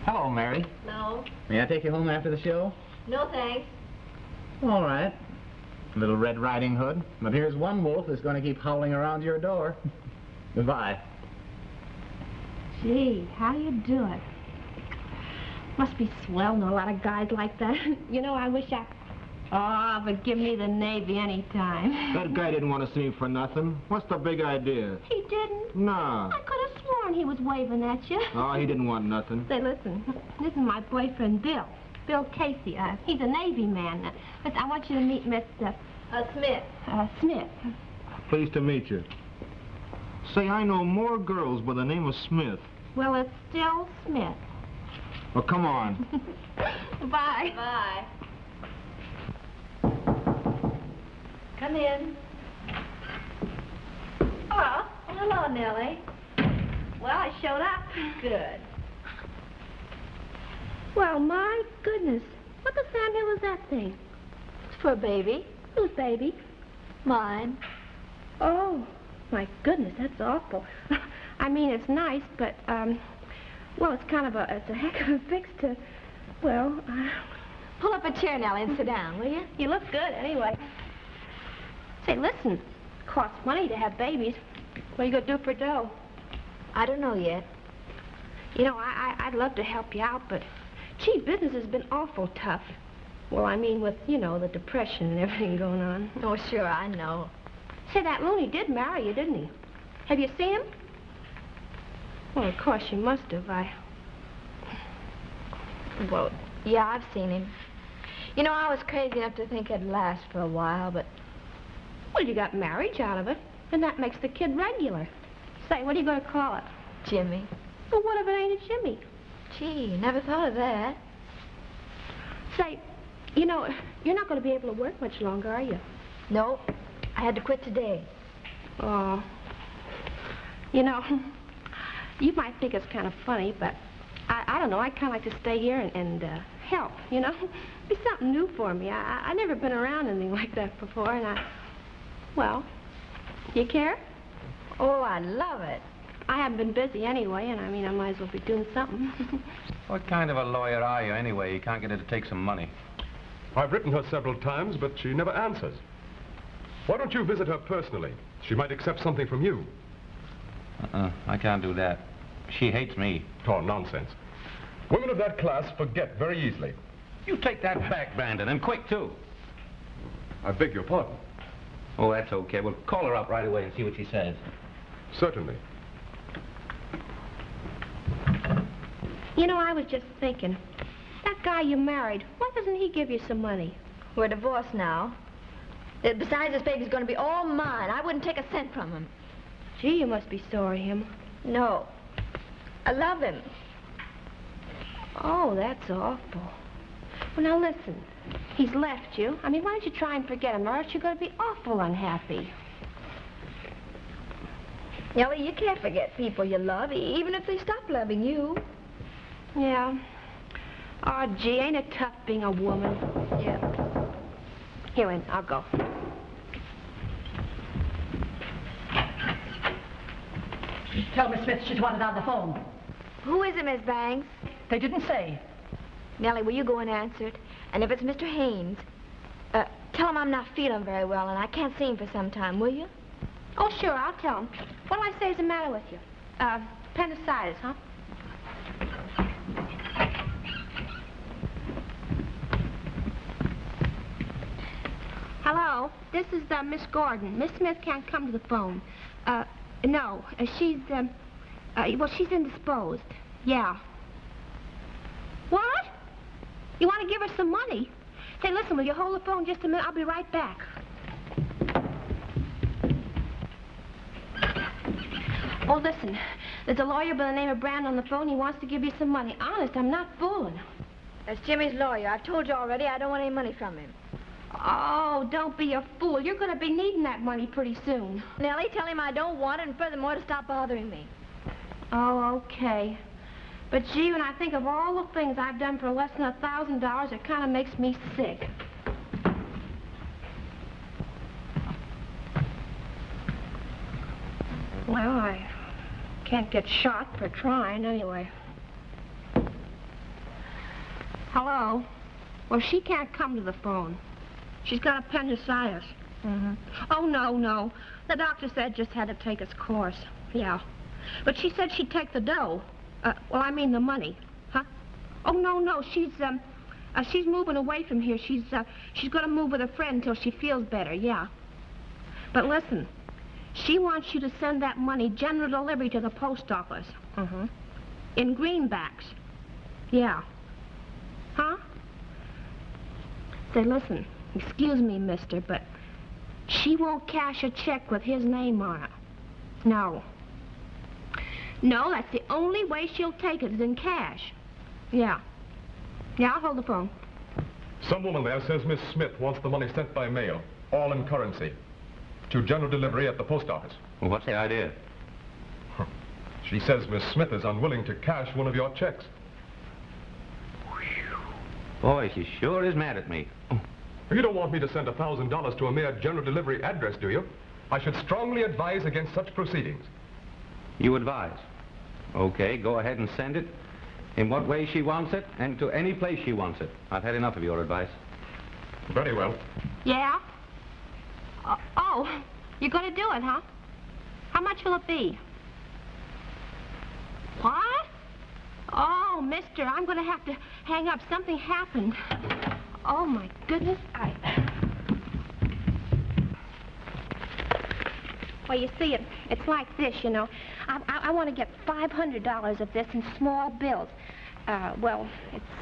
Hello, Mary. No. May I take you home after the show? No, thanks. All right. Little Red Riding Hood. But here's one wolf that's going to keep howling around your door. Goodbye. Gee, how you do it? Must be swell to know a lot of guys like that. You know, I wish I... Oh, but give me the Navy any time. That guy didn't want to see me for nothing. What's the big idea? He didn't? Nah. I could have sworn he was waving at you. Oh, he didn't want nothing. Say, listen, this is my boyfriend, Bill. Bill Casey. He's a Navy man. Listen, I want you to meet Miss... Smith. Smith. Pleased to meet you. Say, I know more girls by the name of Smith. Well, it's still Smith. Well, come on. Bye. Bye. Come in. Oh, hello, Nellie. Well, I showed up. Good. Well, my goodness. What the family was that thing? It's for a baby. Whose baby? Mine. Oh, my goodness, that's awful. I mean, it's nice, but, well, it's a heck of a fix to, well, Pull up a chair, Nellie, and sit down, will you? You look good, anyway. Say, listen, it costs money to have babies. What are you going to do for dough? I don't know yet. You know, I'd love to help you out, but, gee, business has been awful tough. Well, I mean, with, you know, the depression and everything going on. Oh, sure, I know. Say, that Looney did marry you, didn't he? Have you seen him? Well, of course you must have. Well, yeah, I've seen him. You know, I was crazy enough to think it'd last for a while, but... Well, you got marriage out of it, and that makes the kid regular. Say, what are you going to call it? Jimmy. Well, what if it ain't a Jimmy? Gee, never thought of that. Say, you know, you're not going to be able to work much longer, are you? No, I had to quit today. Oh. You know, you might think it's kind of funny, but I don't know. I kind of like to stay here and help, you know? It's something new for me. I've never been around anything like that before, and well, you care? Oh, I love it. I haven't been busy anyway, and I mean, I might as well be doing something. What kind of a lawyer are you, anyway? You can't get her to take some money. I've written her several times, but she never answers. Why don't you visit her personally? She might accept something from you. I can't do that. She hates me. Oh, nonsense. Women of that class forget very easily. You take that back, Brandon, and quick, too. I beg your pardon. Oh, that's okay. We'll call her up right away and see what she says. Certainly. You know, I was just thinking, that guy you married, why doesn't he give you some money? We're divorced now. Besides, this baby's going to be all mine. I wouldn't take a cent from him. Gee, you must be sorry him. No. I love him. Oh, that's awful. Well, now listen. He's left you. I mean, why don't you try and forget him, or else you're going to be awful unhappy. Nellie, you can't forget people you love, even if they stop loving you. Yeah. Oh, gee, ain't it tough being a woman? Yeah. Here, Ann, I'll go. Tell Miss Smith she's wanted on the phone. Who is it, Miss Banks? They didn't say. Nellie, will you go and answer it? And if it's Mr. Haynes, tell him I'm not feeling very well and I can't see him for some time, will you? Oh, sure, I'll tell him. What'll I say is the matter with you? Appendicitis, huh? Hello, this is Miss Gordon. Miss Smith can't come to the phone. No, she's, well, she's indisposed. Yeah. What? You want to give her some money? Say, listen, will you hold the phone just a minute? I'll be right back. Oh, listen, there's a lawyer by the name of Brand on the phone. He wants to give you some money. Honest, I'm not fooling. That's Jimmy's lawyer. I've told you already I don't want any money from him. Oh, don't be a fool. You're going to be needing that money pretty soon. Nellie, tell him I don't want it, and furthermore, to stop bothering me. Oh, okay. But, gee, when I think of all the things I've done for less than $1,000, it kind of makes me sick. Well, I can't get shot for trying, anyway. Hello? Well, she can't come to the phone. She's got appendicitis. Mm-hmm. Oh, no. The doctor said just had to take its course. Yeah. But she said she'd take the dough. Well, I mean the money. Huh? Oh, no. She's moving away from here. She's going to move with a friend until she feels better, yeah. But listen, she wants you to send that money general delivery to the post office. Mm-hmm. In greenbacks. Yeah. Huh? Say, listen, excuse me, mister, but she won't cash a check with his name on it. No. No, that's the only way she'll take it is in cash. Yeah. Yeah, I'll hold the phone. Some woman there says Miss Smith wants the money sent by mail, all in currency, to general delivery at the post office. Well, what's the idea? She says Miss Smith is unwilling to cash one of your checks. Boy, she sure is mad at me. You don't want me to send $1,000 to a mere general delivery address, do you? I should strongly advise against such proceedings. You advise? Okay, go ahead and send it in what way she wants it and to any place she wants it. I've had enough of your advice. Very well. Yeah? Oh, you're going to do it, huh? How much will it be? What? Oh, mister, I'm going to have to hang up. Something happened. Oh, my goodness. Well, you see, it's like this, you know. I want to get $500 of this in small bills. Well,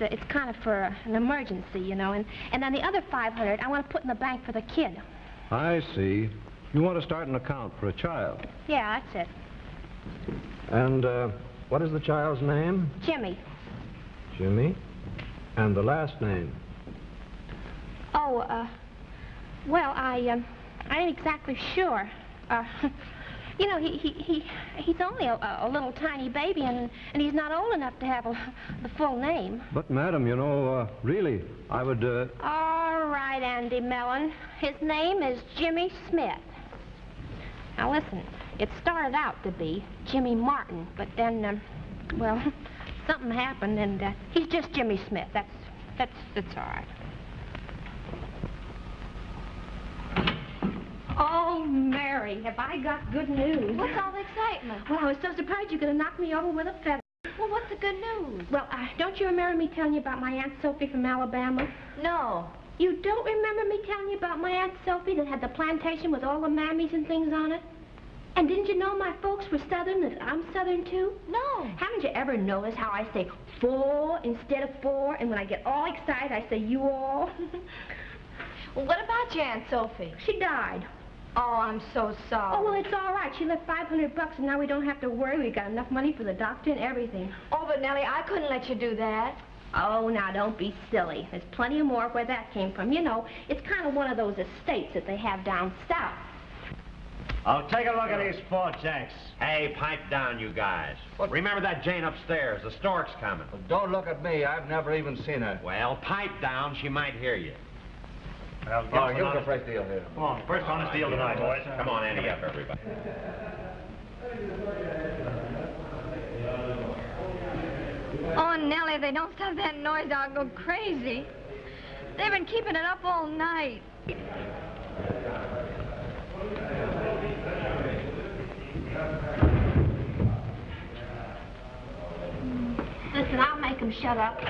it's kind of for an emergency, you know. And then the other $500 I want to put in the bank for the kid. I see. You want to start an account for a child. Yeah, that's it. And, what is the child's name? Jimmy. Jimmy? And the last name? Oh, well, I ain't exactly sure. You know, he's only a little tiny baby, and he's not old enough to have the full name. But, madam, you know, really, I would, All right, Andy Mellon. His name is Jimmy Smith. Now, listen. It started out to be Jimmy Martin, but then, well, something happened, and he's just Jimmy Smith. That's all right. Oh, Mary, have I got good news? What's all the excitement? Well, I was so surprised you could have knocked me over with a feather. Well, what's the good news? Well, don't you remember me telling you about my Aunt Sophie from Alabama? No. You don't remember me telling you about my Aunt Sophie that had the plantation with all the mammies and things on it? And didn't you know my folks were Southern, that I'm Southern, too? No. Haven't you ever noticed how I say four instead of four, and when I get all excited, I say you all? Well, what about your Aunt Sophie? She died. Oh, I'm so sorry. Oh, well, it's all right. She left $500, and now we don't have to worry. We got enough money for the doctor and everything. Oh, but Nellie, I couldn't let you do that. Oh, now, don't be silly. There's plenty of more where that came from. You know, it's kind of one of those estates that they have down south. Oh, take a look at these four jacks. Hey, pipe down, you guys. Remember that Jane upstairs. The stork's coming. Well, don't look at me. I've never even seen her. Well, pipe down. She might hear you. Well, give us a fresh deal here. Come on, first honest deal tonight, boys. Come on, ante up, everybody. Oh, Nellie, they don't stop that noise, I'll go crazy. They've been keeping it up all night. Listen, I'll make them shut up.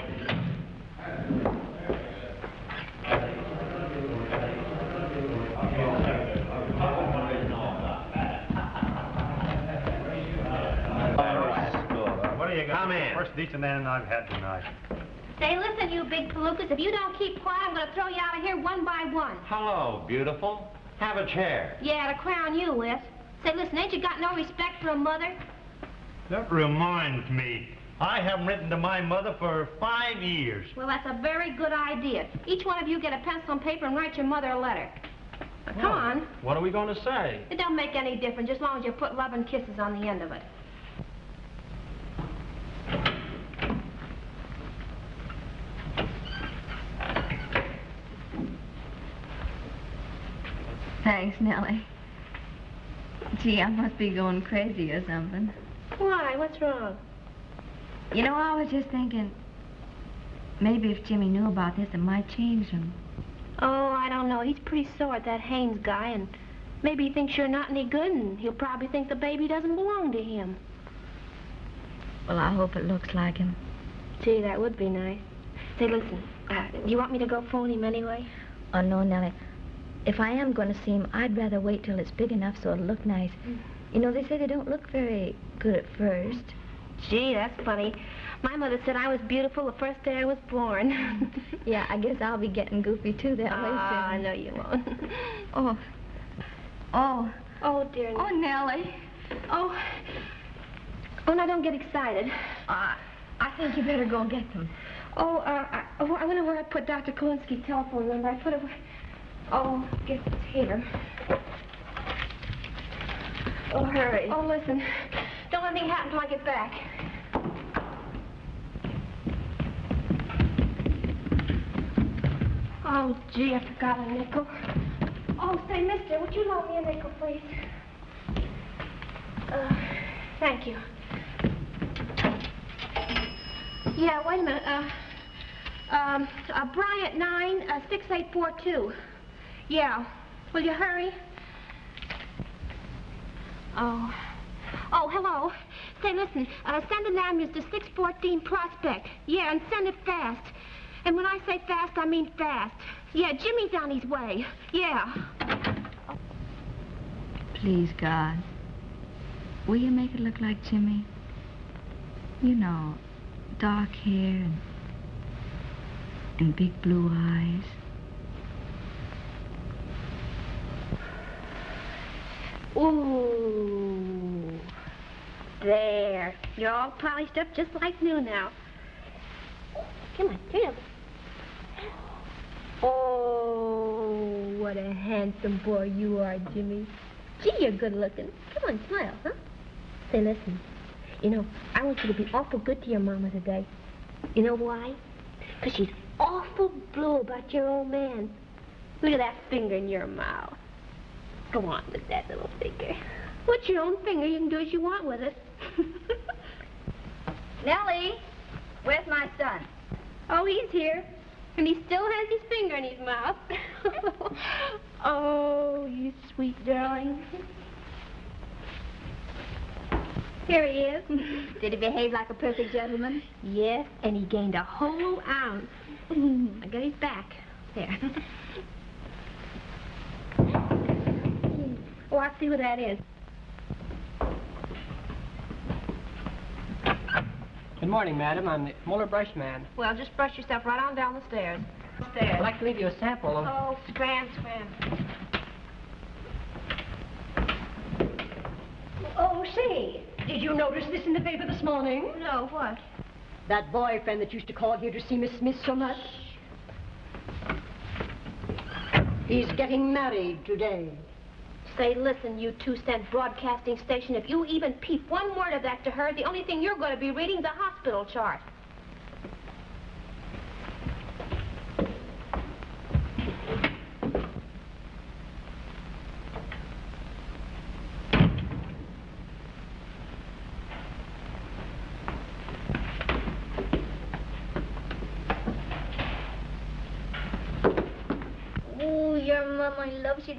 Come in. First decent man I've had tonight. Say, listen, you big palookas, if you don't keep quiet, I'm going to throw you out of here one by one. Hello, beautiful. Have a chair. Yeah, to crown you with. Say, listen, ain't you got no respect for a mother? That reminds me. I haven't written to my mother for 5 years. Well, that's a very good idea. Each one of you get a pencil and paper and write your mother a letter. Now, come on. What are we going to say? It don't make any difference, just as long as you put love and kisses on the end of it. Thanks, Nellie. Gee, I must be going crazy or something. Why? What's wrong? You know, I was just thinking, maybe if Jimmy knew about this, it might change him. Oh, I don't know. He's pretty sore at that Haynes guy, and maybe he thinks you're not any good, and he'll probably think the baby doesn't belong to him. Well, I hope it looks like him. Gee, that would be nice. Say, listen, do you want me to go phone him anyway? Oh, no, Nellie. If I am going to see him, I'd rather wait till it's big enough so it'll look nice. You know, they say they don't look very good at first. Gee, that's funny. My mother said I was beautiful the first day I was born. Yeah, I guess I'll be getting goofy, too, that way soon. I know you won't. Oh, dear. Oh, Nellie. Oh, now don't get excited. I think you better go and get them. I wonder where I put Dr. Kolinsky's telephone number. I put it where... Oh, I guess it's here. Oh, hurry. Oh, listen. Don't let anything happen till I get back. Oh, gee, I forgot a nickel. Oh, say, mister, would you loan me a nickel, please? Thank you. Yeah, wait a minute. Bryant 96842. Yeah. Will you hurry? Oh, hello. Say, listen, send an ambulance to 614 Prospect. Yeah, and send it fast. And when I say fast, I mean fast. Yeah, Jimmy's on his way. Yeah. Please, God, will you make it look like Jimmy? You know, dark hair and big blue eyes. Ooh. There. You're all polished up just like new now. Come on, turn up. Oh, what a handsome boy you are, Jimmy. Gee, you're good looking. Come on, smile, huh? Say, listen. You know, I want you to be awful good to your mama today. You know why? Because she's awful blue about your old man. Look at that finger in your mouth. Go on with that little finger. What's your own finger? You can do as you want with it. Nellie, where's my son? Oh, he's here. And he still has his finger in his mouth. Oh, you sweet darling. Here he is. Did he behave like a perfect gentleman? Yes, and he gained a whole ounce. I got his back. There. Oh, I'll see what that is. Good morning, madam. I'm the Muller brush man. Well, just brush yourself right on down the stairs. I'd like to leave you a sample of... Oh, scram. Oh, say, did you notice this in the paper this morning? No, what? That boyfriend that used to call here to see Miss Smith so much. He's getting married today. Say, listen, you 2-cent broadcasting station, if you even peep one word of that to her, the only thing you're going to be reading is a hospital chart. Oh, your mama loves you.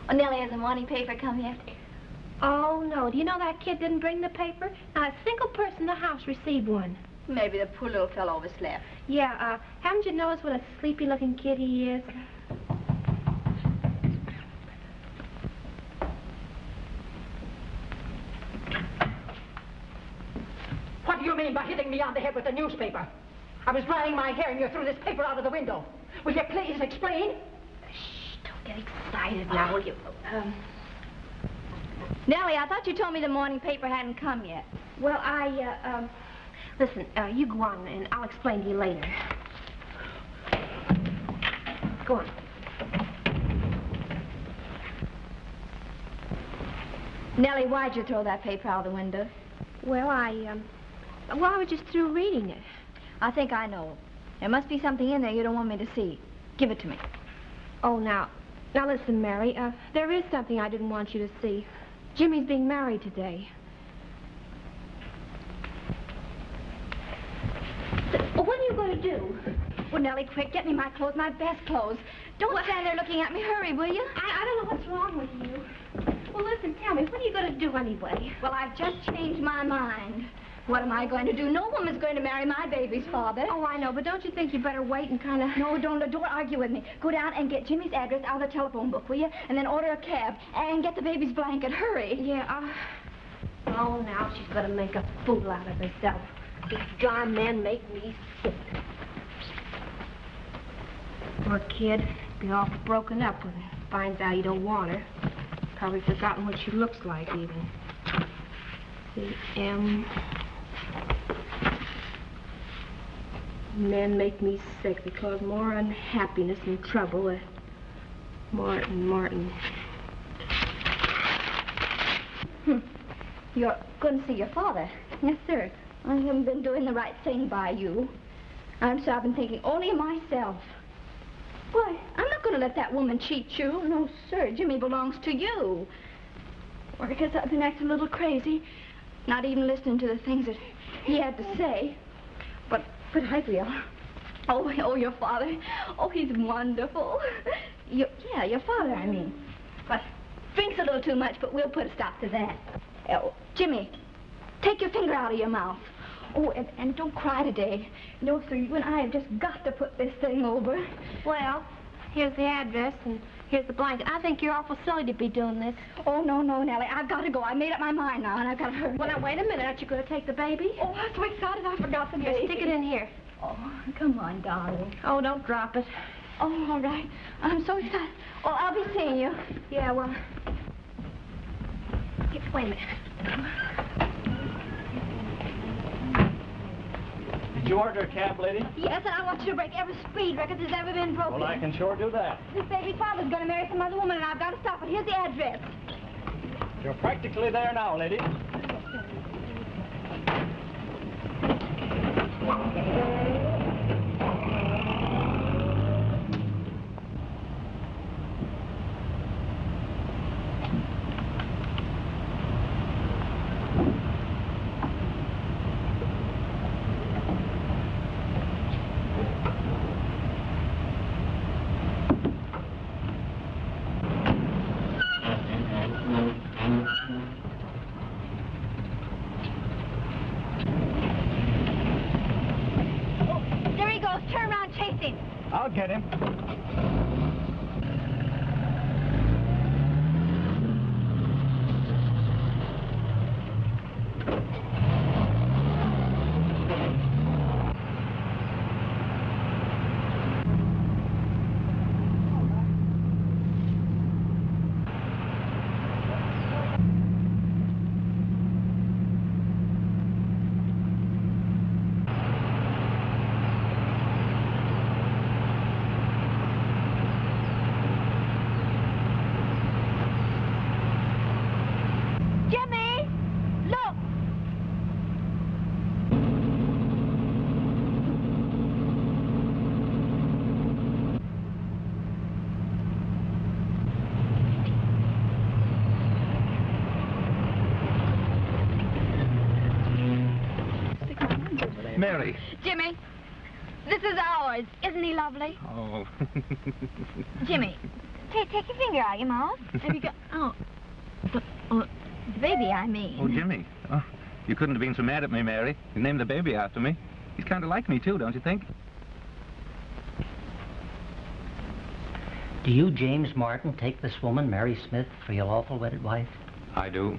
Oh, Nellie, has the morning paper come yet? Oh, no. Do you know that kid didn't bring the paper? Not a single person in the house received one. Maybe the poor little fellow overslept. Yeah, haven't you noticed what a sleepy-looking kid he is? What do you mean by hitting me on the head with the newspaper? I was drying my hair and you threw this paper out of the window. Will you please explain? Shh, don't get excited now, will you? Nellie, I thought you told me the morning paper hadn't come yet. Well, listen, you go on and I'll explain to you later. Go on. Nellie, why'd you throw that paper out of the window? Well, I was just through reading it. I think I know. There must be something in there you don't want me to see. Give it to me. Oh, now listen, Mary, there is something I didn't want you to see. Jimmy's being married today. What are you going to do? Well, Nellie, quick, get me my clothes, my best clothes. Don't stand there looking at me. Hurry, will you? I don't know what's wrong with you. Well, listen, tell me, what are you going to do anyway? Well, I've just changed my mind. What am I going to do? No woman's going to marry my baby's father. Oh, I know, but don't you think you better wait and kind of... No, don't argue with me. Go down and get Jimmy's address out of the telephone book, will you? And then order a cab and get the baby's blanket. Hurry. Yeah, Oh, now she's going to make a fool out of herself. These darn men make me sick. Poor kid. Be all broken up when he finds out you don't want her. Probably forgotten what she looks like, even. C.M. Men make me sick. They cause more unhappiness and trouble. Martin. You're going to see your father? Yes, sir. I haven't been doing the right thing by you. I've been thinking only of myself. Why, I'm not going to let that woman cheat you. No, sir. Jimmy belongs to you. Or because I've been acting a little crazy, not even listening to the things that he had to say. But I will. Oh, your father. Oh, he's wonderful. Your father, I mean. But drinks a little too much, but we'll put a stop to that. Oh, Jimmy, take your finger out of your mouth. Oh, and don't cry today. No, sir, you and I have just got to put this thing over. Well, here's the address, and here's the blanket. I think you're awful silly to be doing this. Oh, no, Nellie. I've got to go. I made up my mind now, and I've got to hurry. Well, now, wait a minute. Aren't you going to take the baby? Oh, I'm so excited I forgot the Here, baby. stick it in here. Oh, come on, darling. Oh, don't drop it. Oh, all right. I'm so excited. Oh, I'll be seeing you. Yeah, well... Wait a minute. Did you order a cab, lady? Yes, and I want you to break every speed record that's ever been broken. Well, I can sure do that. This baby's father's going to marry some other woman, and I've got to stop it. Here's the address. You're practically there now, lady. get him. Jimmy! Look! Mary. Jimmy, this is ours. Isn't he lovely? Oh. Jimmy, take your finger out of your mouth. Have you got... Oh. The baby, I mean. Oh, Jimmy. Oh, you couldn't have been so mad at me, Mary. You named the baby after me. He's kind of like me, too, don't you think? Do you, James Martin, take this woman, Mary Smith, for your lawful wedded wife? I do.